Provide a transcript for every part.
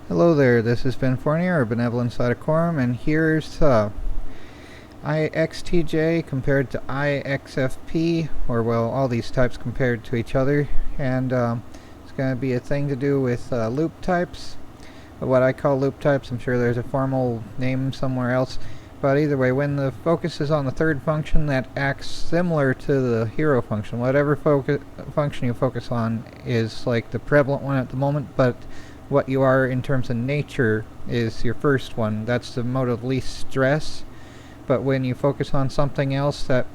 Hello there, this is Ben Fournier, or Benevolent Side of Quorum, and here's IxTJ compared to IxFP, or well, all these types compared to each other, and it's going to be a thing to do with loop types. What I call loop types, I'm sure there's a formal name somewhere else, but either way, when the focus is on the third function, that acts similar to the hero function. Whatever function you focus on is like the prevalent one at the moment, but what you are in terms of nature is your first one. That's the mode of least stress. But when you focus on something else that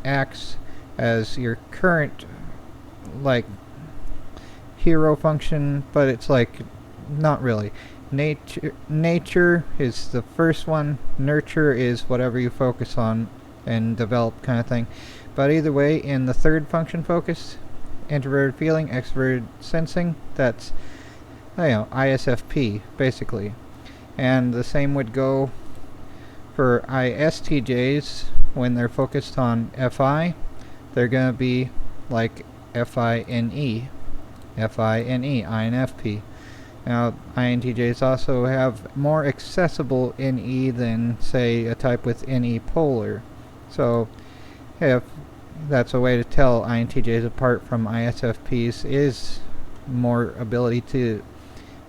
acts as your current, like, hero function, but it's like not really. Nature is the first one. Nurture is whatever you focus on and develop, kind of thing. But either way, in the third function focus, introverted feeling, extroverted sensing, that's ISFP basically. And the same would go for ISTJs. When they're focused on FI, they're going to be like FINE, INFP. Now, INTJs also have more accessible NE than, say, a type with NE polar. So, if that's a way to tell INTJs apart from ISFPs, is more ability to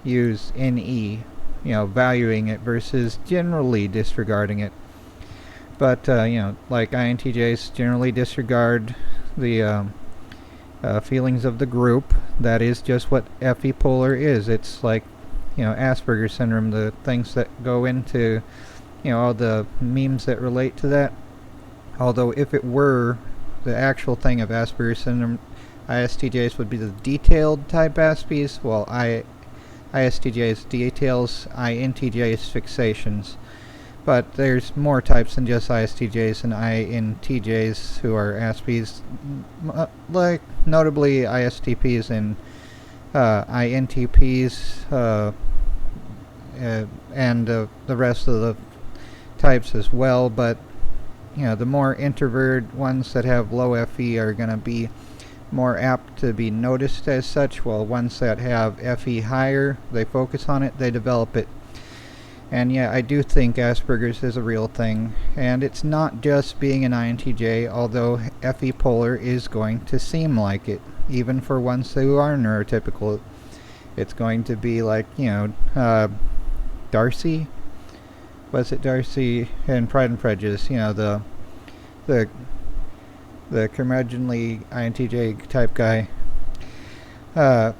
use NE, valuing it versus generally disregarding it. But, like INTJs generally disregard the feelings of the group. That is just what FE polar is. It's like, Asperger's syndrome, the things that go into, all the memes that relate to that. Although if it were the actual thing of Asperger's syndrome, ISTJs would be the detailed type Aspies, while ISTJs details, INTJs fixations. But there's more types than just ISTJs and INTJs who are Aspies, like notably ISTPs and INTPs, and the rest of the types as well. But the more introverted ones that have low FE are going to be more apt to be noticed as such, while ones that have FE higher, they focus on it, they develop it. And yeah, I do think Asperger's is a real thing, and it's not just being an INTJ, although FE polar is going to seem like it, even for ones who are neurotypical. It's going to be like, Darcy? Was it Darcy in Pride and Prejudice? The curmudgeonly INTJ type guy, that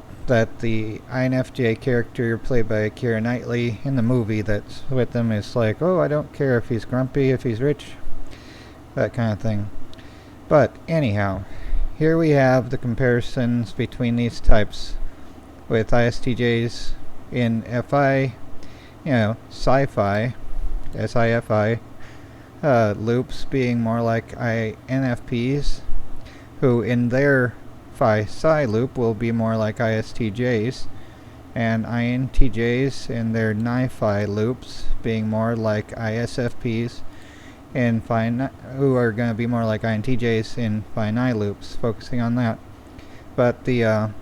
the INFJ character played by Keira Knightley in the movie that's with them is like, oh, I don't care if he's grumpy, if he's rich, that kind of thing. But anyhow, here we have the comparisons between these types with ISTJs in FI, sci-fi, SIFI, loops being more like INFPs, who in their Phi-Psi loop will be more like ISTJs, and INTJs in their Ni-Phi loops being more like ISFPs, and who are going to be more like INTJs in Phi-Ni loops, focusing on that. But the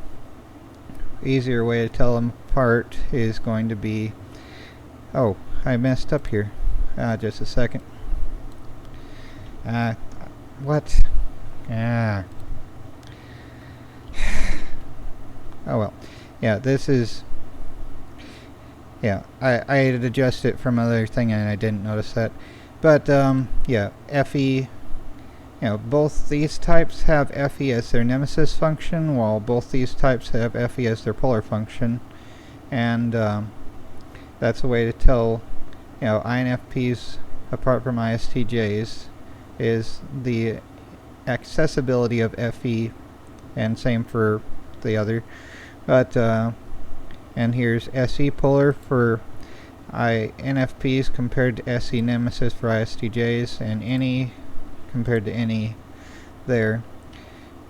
easier way to tell them apart is going to be, oh, I messed up here. Just a second. What? Oh well. Yeah, this is... Yeah, I had adjusted it from another thing and I didn't notice that. But, yeah, FE... both these types have FE as their nemesis function, while both these types have FE as their polar function. And, that's a way to tell, INFPs apart from ISTJs is the accessibility of FE, and same for the other. But and here's SE polar for INFPs compared to SE nemesis for ISTJs, and NE compared to NE there.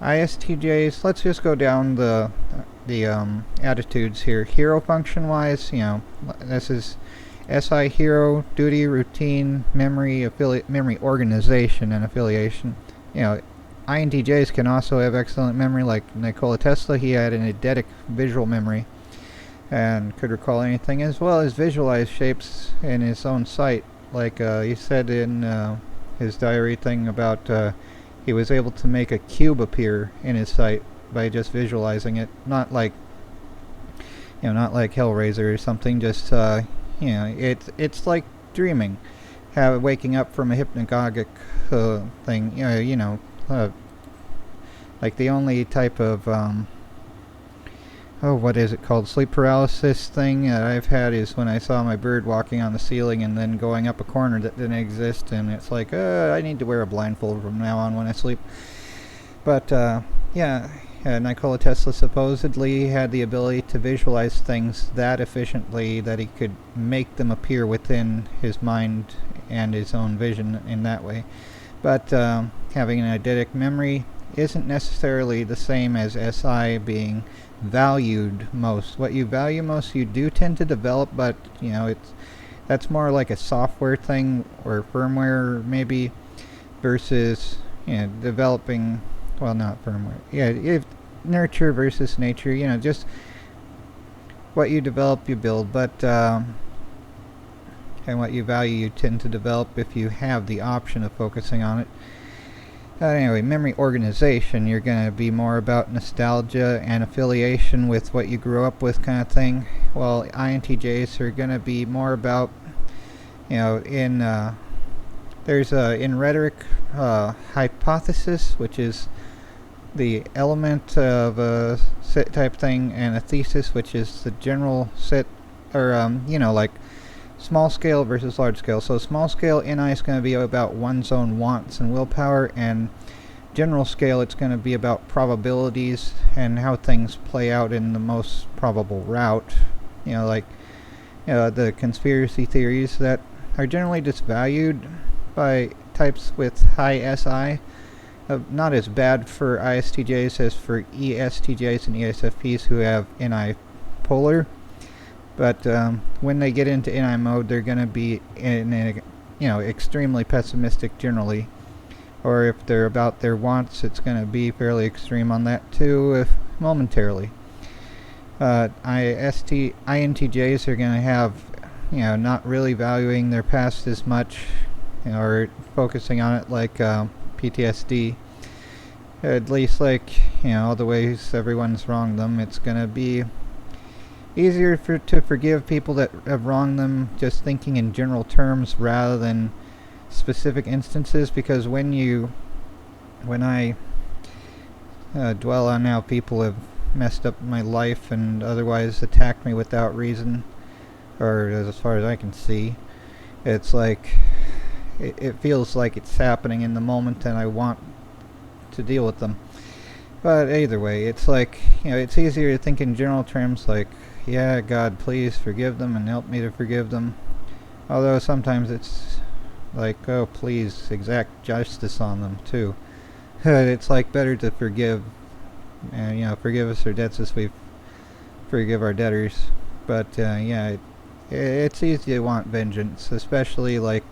ISTJs, let's just go down the attitudes here. Hero function wise, this is SI hero, duty, routine, memory, memory organization, and affiliation. INTJs can also have excellent memory, like Nikola Tesla. He had an eidetic visual memory. and could recall anything, as well as visualize shapes in his own sight. Like he said in his diary thing about he was able to make a cube appear in his sight by just visualizing it. Not like not like Hellraiser or something. Just it's like dreaming, waking up from a hypnagogic thing. Like the only type of what is it called? Sleep paralysis thing that I've had is when I saw my bird walking on the ceiling and then going up a corner that didn't exist, and it's like, I need to wear a blindfold from now on when I sleep. But, Nikola Tesla supposedly had the ability to visualize things that efficiently that he could make them appear within his mind and his own vision in that way. But having an eidetic memory isn't necessarily the same as SI being valued most. What you value most, you do tend to develop, but that's more like a software thing or firmware maybe, versus developing. Well, not firmware. If nurture versus nature. Just what you develop, you build, but and what you value, you tend to develop if you have the option of focusing on it. Anyway, memory organization, you're going to be more about nostalgia and affiliation with what you grew up with kind of thing. While INTJs are going to be more about, in rhetoric, hypothesis, which is the element of a set type thing, and a thesis, which is the general set, or, like small scale versus large scale. So small scale NI is going to be about one's own wants and willpower, and general scale it's going to be about probabilities and how things play out in the most probable route. The conspiracy theories that are generally disvalued by types with high SI. Not as bad for ISTJs as for ESTJs and ESFPs who have NI polar. But when they get into NI mode, they're going to be extremely pessimistic generally. Or if they're about their wants, it's going to be fairly extreme on that too, if momentarily. INTJs are going to have, not really valuing their past as much, or focusing on it like PTSD. At least all the ways everyone's wronged them, it's going to be easier to forgive people that have wronged them, just thinking in general terms rather than specific instances, because when I dwell on how people have messed up my life and otherwise attacked me without reason, or as far as I can see, it's like it feels like it's happening in the moment and I want to deal with them. But either way, it's like, it's easier to think in general terms, like, yeah, God, please forgive them and help me to forgive them. Although sometimes it's like, oh, please exact justice on them too. It's like better to forgive, and forgive us our debts as we forgive our debtors. But it's easy to want vengeance, especially like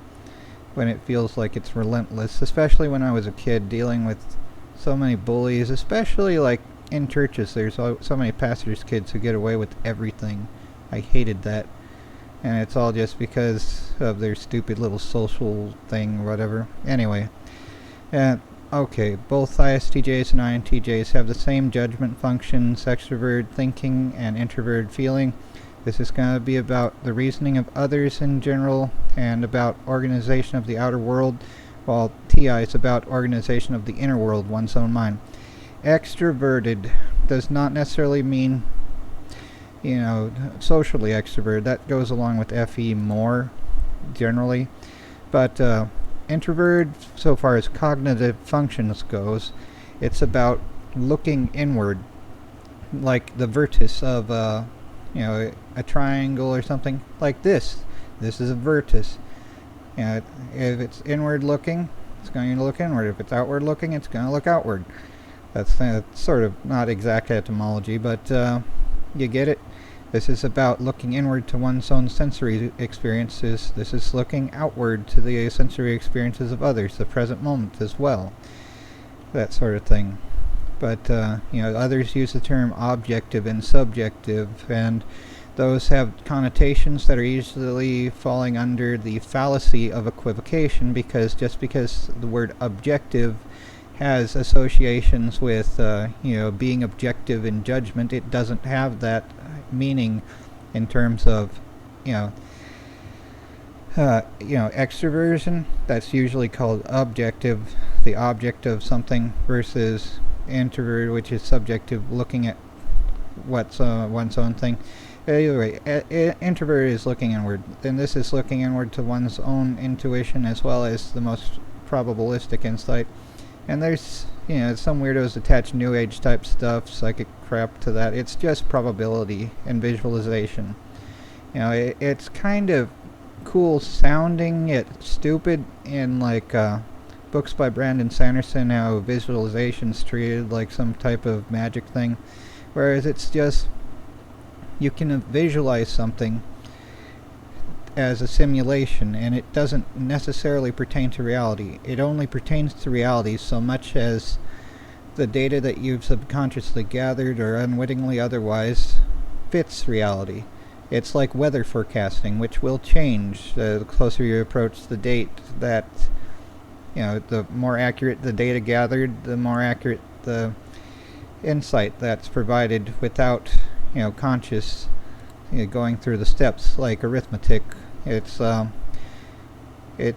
when it feels like it's relentless. Especially when I was a kid dealing with so many bullies, especially like in churches. There's so many pastors' kids who get away with everything. I hated that. And it's all just because of their stupid little social thing or whatever. Anyway. Okay, both ISTJs and INTJs have the same judgment functions, extrovert thinking and introvert feeling. This is going to be about the reasoning of others in general and about organization of the outer world, while TI is about organization of the inner world, one's own mind. Extroverted does not necessarily mean, socially extroverted. That goes along with FE more, generally. But introvert, so far as cognitive functions goes, it's about looking inward, like the vertex of, a triangle or something like this. This is a vertex. If it's inward looking, it's going to look inward. If it's outward looking, it's going to look outward. That's sort of not exact etymology, but you get it. This is about looking inward to one's own sensory experiences. This is looking outward to the sensory experiences of others, the present moment as well. That sort of thing. But, others use the term objective and subjective, and those have connotations that are easily falling under the fallacy of equivocation, because just because the word objective has associations with being objective in judgment, it doesn't have that meaning in terms of extroversion. That's usually called objective, the object of something, versus introvert, which is subjective, looking at what's one's own thing. Either way, introvert is looking inward, and this is looking inward to one's own intuition as well as the most probabilistic insight. And there's some weirdos attach new age type stuff, psychic crap to that. It's just probability and visualization. It's kind of cool sounding, it's stupid in like books by Brandon Sanderson, how visualization's treated like some type of magic thing, whereas it's just, you can visualize something as a simulation, and it doesn't necessarily pertain to reality. It only pertains to reality so much as the data that you've subconsciously gathered or unwittingly otherwise fits reality. It's like weather forecasting, which will change the closer you approach the date. That the more accurate the data gathered, the more accurate the insight that's provided without conscious going through the steps like arithmetic. It's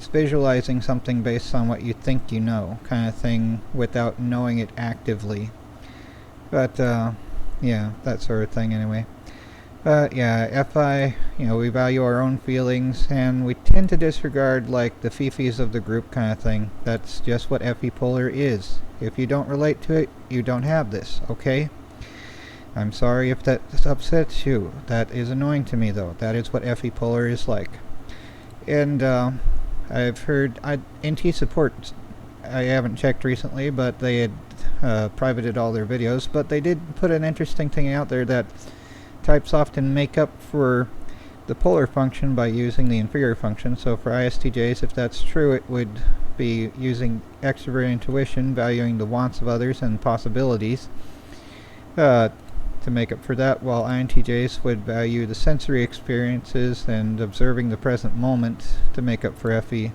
visualizing something based on what you think you know, kind of thing, without knowing it actively. But that sort of thing anyway. FI, we value our own feelings, and we tend to disregard like the fifis of the group kind of thing. That's just what FE polar is. If you don't relate to it, you don't have this, okay? I'm sorry if that upsets you. That is annoying to me, though. That is what FE polar is like. And I've heard NT support, I haven't checked recently, but they had privated all their videos, but they did put an interesting thing out there that types often make up for the polar function by using the inferior function. So for IxTJs, if that's true, it would be using extrovert intuition, valuing the wants of others and possibilities to make up for that, while INTJs would value the sensory experiences and observing the present moment to make up for FE.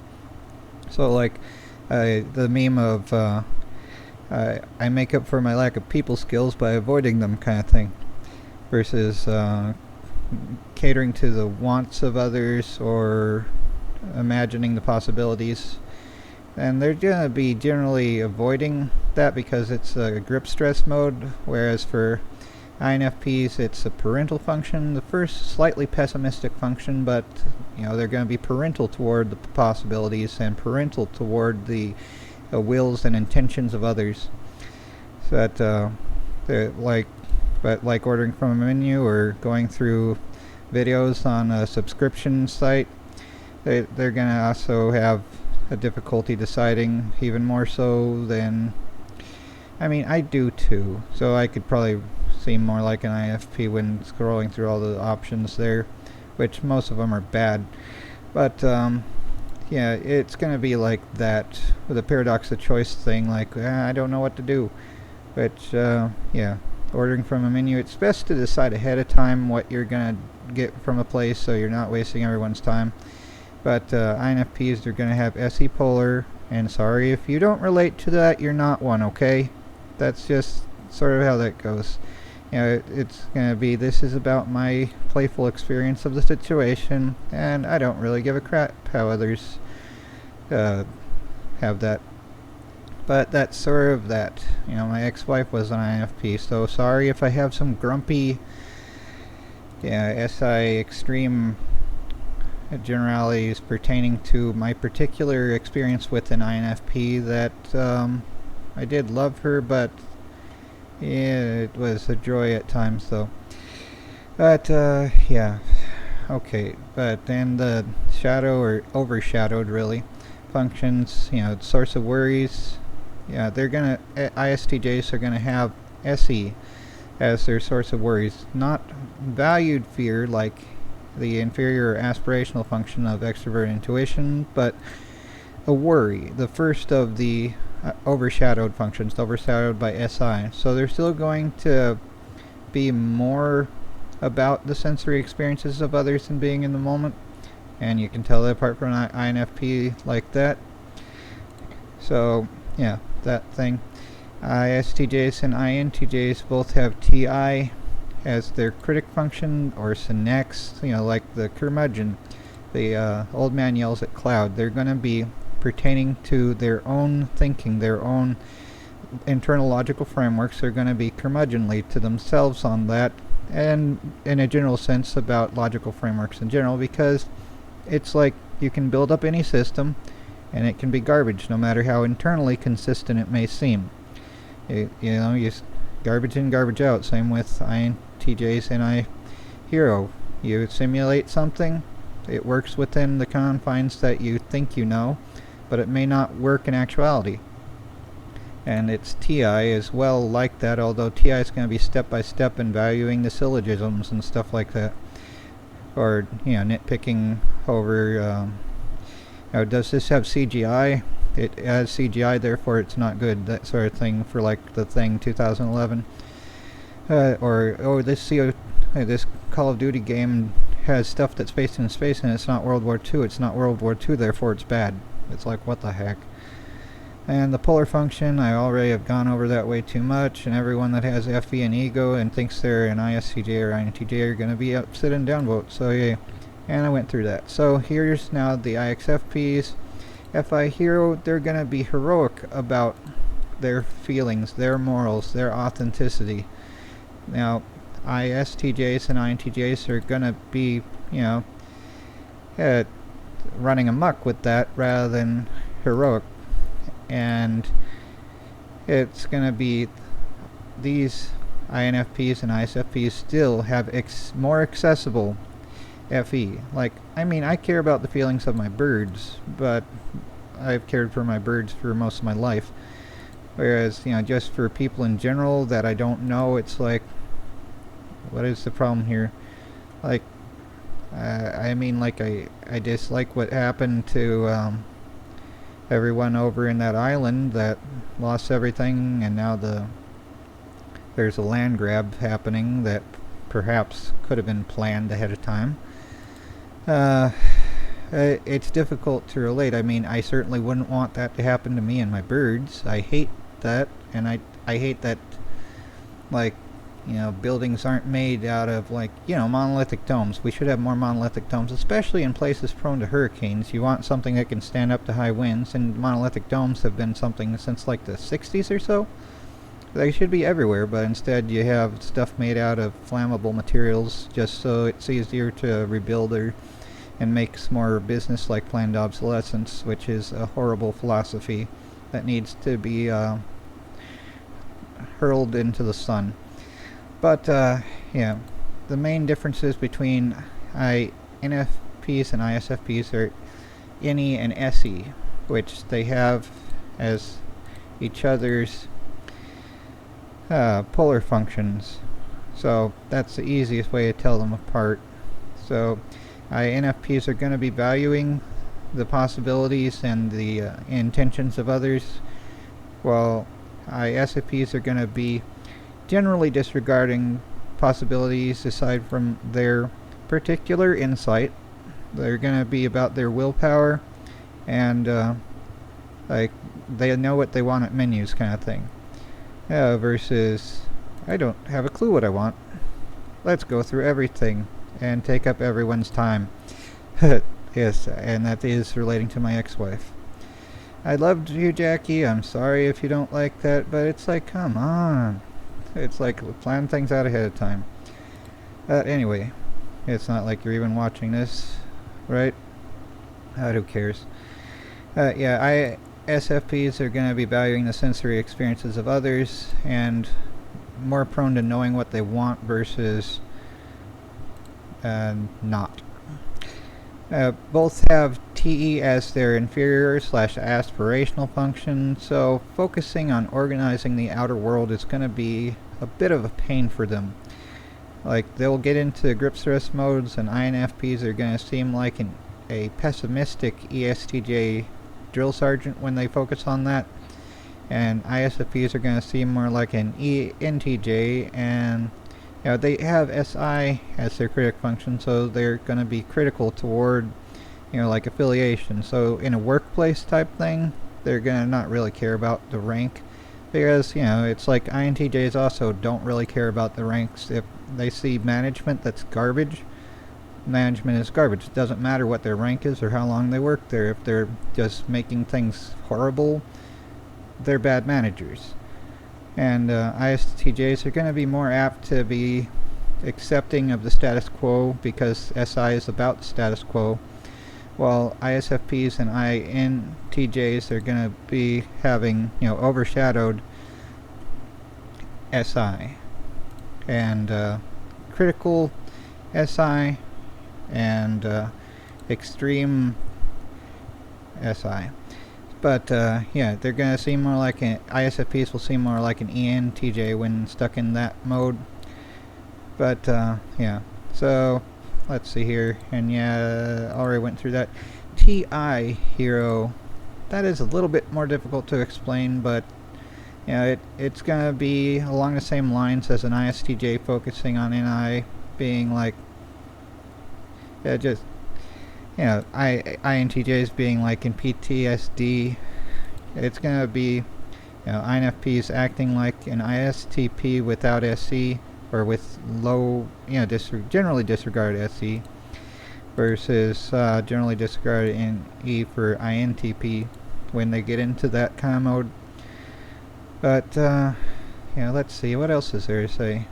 So like the meme of I make up for my lack of people skills by avoiding them kind of thing, versus catering to the wants of others or imagining the possibilities. And they're going to be generally avoiding that because it's a grip stress mode, whereas for INFPs it's a parental function, the first slightly pessimistic function, but they're going to be parental toward the possibilities and parental toward the wills and intentions of others. So that they're like ordering from a menu or going through videos on a subscription site, they're going to also have a difficulty deciding, even more so than, I do too, so I could probably seem more like an IFP when scrolling through all the options there, which most of them are bad. But it's going to be like that with a paradox of choice thing, like I don't know what to do. Which ordering from a menu, it's best to decide ahead of time what you're going to get from a place so you're not wasting everyone's time. But INFPs are going to have SE polar, and sorry if you don't relate to that, you're not one, okay? That's just sort of how that goes. It's going to be, this is about my playful experience of the situation, and I don't really give a crap how others have that. But that's sort of that. My ex-wife was an INFP, so sorry if I have some grumpy SI extreme generalities pertaining to my particular experience with an INFP. That I did love her, but it was a joy at times, though. But okay. But then the shadow, or overshadowed really, functions, source of worries. IxTJs are gonna have SE as their source of worries, not valued fear like the inferior aspirational function of extrovert intuition, but a worry, the first of the overshadowed functions, overshadowed by SI. So they're still going to be more about the sensory experiences of others and being in the moment. And you can tell that apart from an INFP like that. So, yeah, that thing. ISTJs and INTJs both have TI as their critic function, or Synex, like the curmudgeon. The old man yells at cloud. They're going to be pertaining to their own thinking, their own internal logical frameworks. They're going to be curmudgeonly to themselves on that, and in a general sense about logical frameworks in general, because it's like you can build up any system and it can be garbage no matter how internally consistent it may seem. You garbage in, garbage out. Same with INTJs and iHero. You simulate something, it works within the confines that you think you know, but it may not work in actuality. And it's TI as well like that, although TI is going to be step by step in valuing the syllogisms and stuff like that. Or, nitpicking over, does this have CGI? It has CGI, therefore it's not good, that sort of thing, for like the Thing 2011. This Call of Duty game has stuff that's based in space and it's not World War II. It's not World War II, therefore it's bad. It's like, what the heck? And the polar function, I already have gone over that way too much, and everyone that has FE and ego and thinks they're an ISTJ or INTJ are going to be upset and downvote. So yeah, and I went through that. So here's now the IxFPs. iHero, they're going to be heroic about their feelings, their morals, their authenticity. Now, ISTJs and INTJs are going to be, running amok with that rather than heroic. And it's going to be these INFPs and ISFPs still have more accessible FE. Like, I care about the feelings of my birds, but I've cared for my birds for most of my life. Whereas, just for people in general that I don't know, it's like, what is the problem here? Like, I dislike what happened to everyone over in that island that lost everything, and now there's a land grab happening that perhaps could have been planned ahead of time. It's difficult to relate. I certainly wouldn't want that to happen to me and my birds. I hate that, and I hate that, buildings aren't made out of, monolithic domes. We should have more monolithic domes, especially in places prone to hurricanes. You want something that can stand up to high winds, and monolithic domes have been something since, the 60s or so. They should be everywhere, but instead you have stuff made out of flammable materials just so it's easier to rebuild and makes more business-like planned obsolescence, which is a horrible philosophy that needs to be hurled into the sun. But, the main differences between INFPs and ISFPs are NE and SE, which they have as each other's polar functions. So that's the easiest way to tell them apart. So INFPs are going to be valuing the possibilities and the intentions of others, while ISFPs are going to be generally disregarding possibilities aside from their particular insight. They're going to be about their willpower and they know what they want at menus kind of thing. Versus, I don't have a clue what I want. Let's go through everything and take up everyone's time. Yes, and that is relating to my ex-wife. I loved you, Jackie. I'm sorry if you don't like that, but it's like, come on. It's like, plan things out ahead of time. Anyway, it's not like you're even watching this, right? Who cares? ISFPs are going to be valuing the sensory experiences of others and more prone to knowing what they want versus not. Both have TE as their inferior / aspirational function, so focusing on organizing the outer world is going to be a bit of a pain for them. Like, they'll get into grip stress modes, and INFPs are going to seem like a pessimistic ESTJ drill sergeant when they focus on that, and ISFPs are going to seem more like an ENTJ, and they have SI as their critic function, so they're going to be critical toward, like affiliation. So in a workplace type thing, they're going to not really care about the rank, because, it's like INTJs also don't really care about the ranks. If they see management that's garbage, management is garbage. It doesn't matter what their rank is or how long they work there. If they're just making things horrible, they're bad managers. And ISTJs are going to be more apt to be accepting of the status quo, because SI is about status quo, while ISFPs and INTJs are going to be having, overshadowed SI and critical SI and extreme SI. But they're going to seem more like ISFPs will seem more like an ENTJ when stuck in that mode. But so let's see here, and already went through that. TI hero, that is a little bit more difficult to explain, but it's going to be along the same lines as an ISTJ, focusing on NI being like INTJs being like in PTSD. It's going to be INFPs acting like an ISTP without SE, or with low, generally disregarded SE, versus generally disregarded NE for INTP when they get into that kind of mode. But let's see, what else is there to say?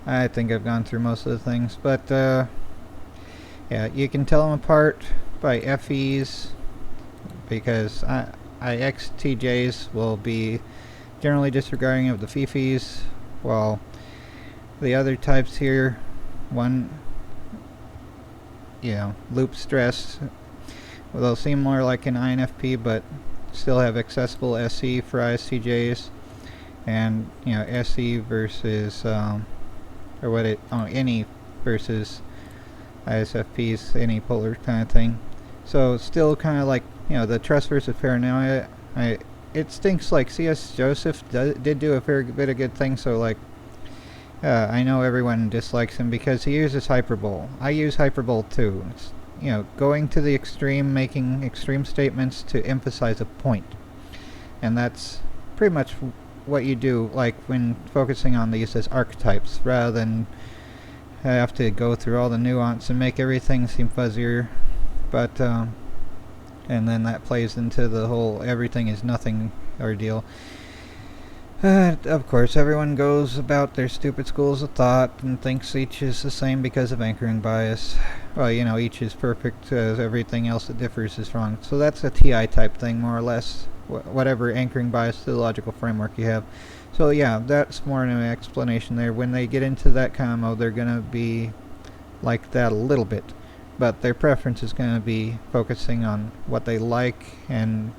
I think I've gone through most of the things, but you can tell them apart by FEs, because IxTJs will be generally disregarding of the FIFIs, while the other types here, one, loop stress, well, they'll seem more like an INFP, but still have accessible SE for ISTJs, and SE versus NE versus ISFPs, any polar kind of thing. So still kind of like, the trust versus paranoia. It stinks like C.S. Joseph did do a fair bit of good things, so like, I know everyone dislikes him because he uses hyperbole. I use hyperbole too. It's, going to the extreme, making extreme statements to emphasize a point. And that's pretty much what you do, like when focusing on these as archetypes, rather than have to go through all the nuance and make everything seem fuzzier. But and then that plays into the whole everything is nothing ordeal. Of course, everyone goes about their stupid schools of thought and thinks each is the same because of anchoring bias. Well, each is perfect, everything else that differs is wrong. So that's a TI type thing, more or less, whatever anchoring bias theological framework you have. So that's more an explanation there. When they get into that kind of mode, they're going to be like that a little bit, but their preference is going to be focusing on what they like, and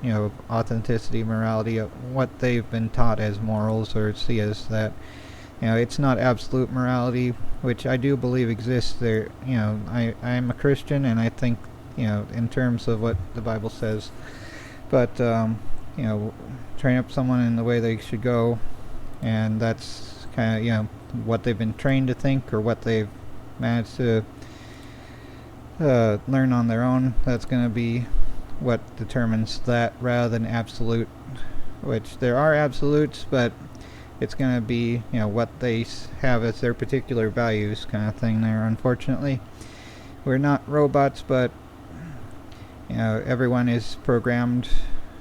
authenticity, morality, what they've been taught as morals, or see as that. It's not absolute morality, which I do believe exists there. I'm a Christian, and I think in terms of what the Bible says, but train up someone in the way they should go, and that's kind of what they've been trained to think, or what they've managed to learn on their own. That's going to be what determines that, rather than absolute, which there are absolutes, but it's going to be what they have as their particular values kind of thing there. Unfortunately, we're not robots, but everyone is programmed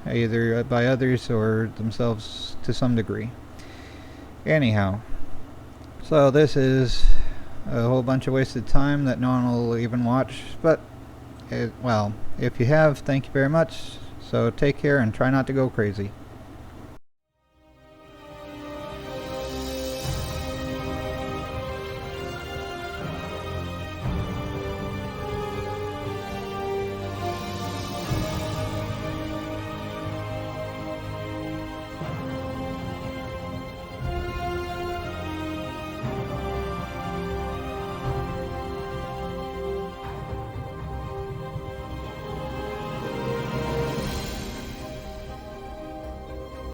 either by others or themselves to some degree. Anyhow, so this is a whole bunch of wasted time that no one will even watch, but if you have, thank you very much. So take care and try not to go crazy.